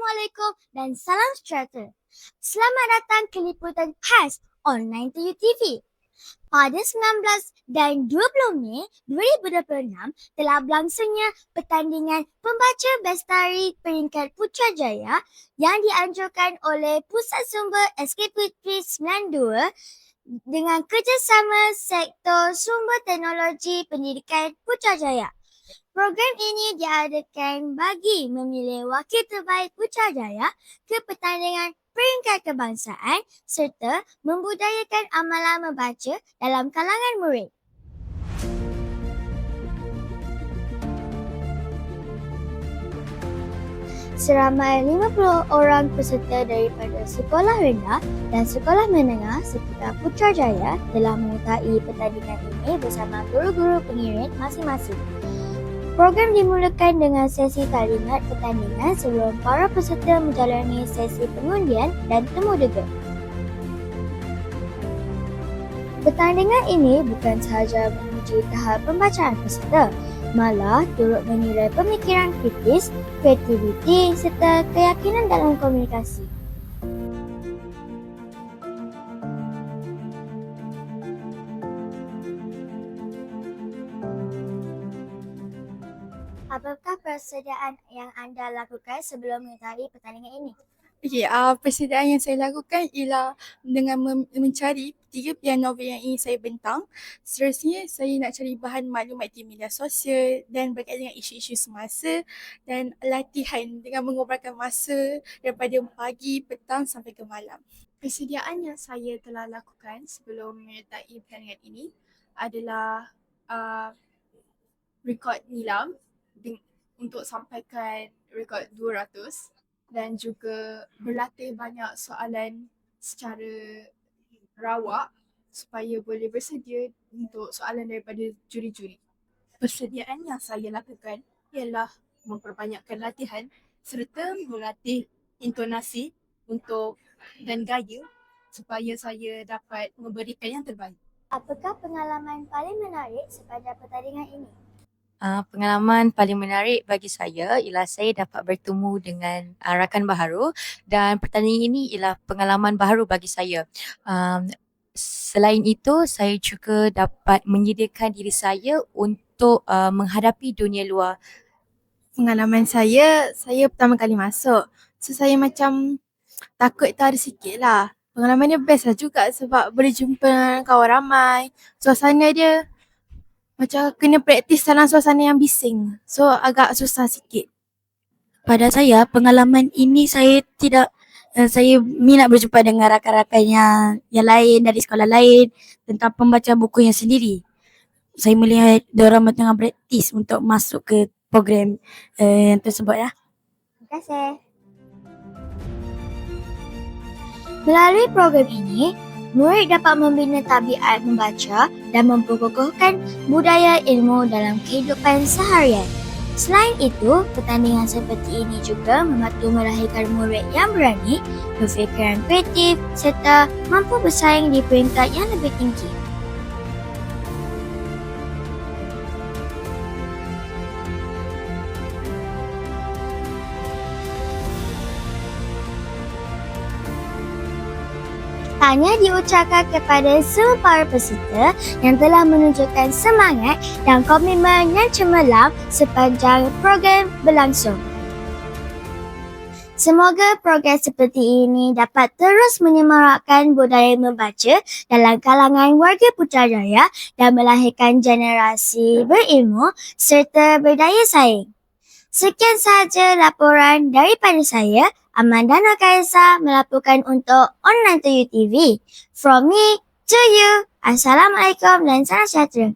Assalamualaikum dan salam sejahtera. Selamat datang ke liputan khas online TU TV. Pada 19 dan 20 Mei 2026 telah berlangsungnya pertandingan pembaca bestari peringkat Putrajaya yang dianjurkan oleh Pusat Sumber SKPT 92 dengan kerjasama Sektor Sumber Teknologi Pendidikan Putrajaya. Program ini diadakan bagi memilih wakil terbaik Putrajaya ke pertandingan peringkat kebangsaan serta membudayakan amalan membaca dalam kalangan murid. Seramai 50 orang peserta daripada sekolah rendah dan sekolah menengah sekitar Putrajaya telah menyertai pertandingan ini bersama guru-guru pengiring masing-masing. Program dimulakan dengan sesi taklimat pertandingan sebelum para peserta menjalani sesi pengundian dan temudega. Pertandingan ini bukan sahaja menguji tahap pembacaan peserta, malah turut menilai pemikiran kritis, kreativiti serta keyakinan dalam komunikasi. Apakah persediaan yang anda lakukan sebelum menyertai pertandingan ini? Persediaan yang saya lakukan ialah dengan mencari 3 pilihan novel yang ingin saya bentang. Seterusnya, saya nak cari bahan maklumat di media sosial dan berkaitan dengan isu-isu semasa dan latihan dengan mengobarkan masa daripada pagi, petang sampai ke malam. Persediaan yang saya telah lakukan sebelum menyertai pertandingan ini adalah rekod nilam untuk sampaikan rekod 200 dan juga berlatih banyak soalan secara rawak supaya boleh bersedia untuk soalan daripada juri-juri. Persediaan yang saya lakukan ialah memperbanyakkan latihan serta melatih intonasi dan gaya supaya saya dapat memberikan yang terbaik. Apakah pengalaman paling menarik sepanjang pertandingan ini? Pengalaman paling menarik bagi saya ialah saya dapat bertemu dengan rakan baharu dan pertandingan ini ialah pengalaman baharu bagi saya. Selain itu, saya juga dapat menyediakan diri saya untuk menghadapi dunia luar. Pengalaman saya pertama kali masuk. So saya macam takut tak ada sikit lah. Pengalaman dia best lah juga sebab boleh jumpa kawan ramai. Suasana dia macam kena praktis dalam suasana yang bising. So agak susah sikit. Pada saya, pengalaman ini saya minat berjumpa dengan rakan-rakan yang lain dari sekolah lain tentang pembacaan buku yang sendiri. Saya melihat diorang tengah praktis untuk masuk ke program tersebut lah. Terima kasih. Melalui program ini, murid dapat membina tabiat membaca dan memperkokohkan budaya ilmu dalam kehidupan seharian. Selain itu, pertandingan seperti ini juga membantu melahirkan murid yang berani, berfikiran kreatif serta mampu bersaing di peringkat yang lebih tinggi. Hanya diucapkan kepada semua para peserta yang telah menunjukkan semangat dan komitmen yang cemerlang sepanjang program berlangsung. Semoga program seperti ini dapat terus menyemarakkan budaya membaca dalam kalangan warga Putrajaya dan melahirkan generasi berilmu serta berdaya saing. Sekian sahaja laporan daripada saya, Amanda Kaisa, melaporkan untuk Online TU TV. From me to you. Assalamualaikum dan salam sejahtera.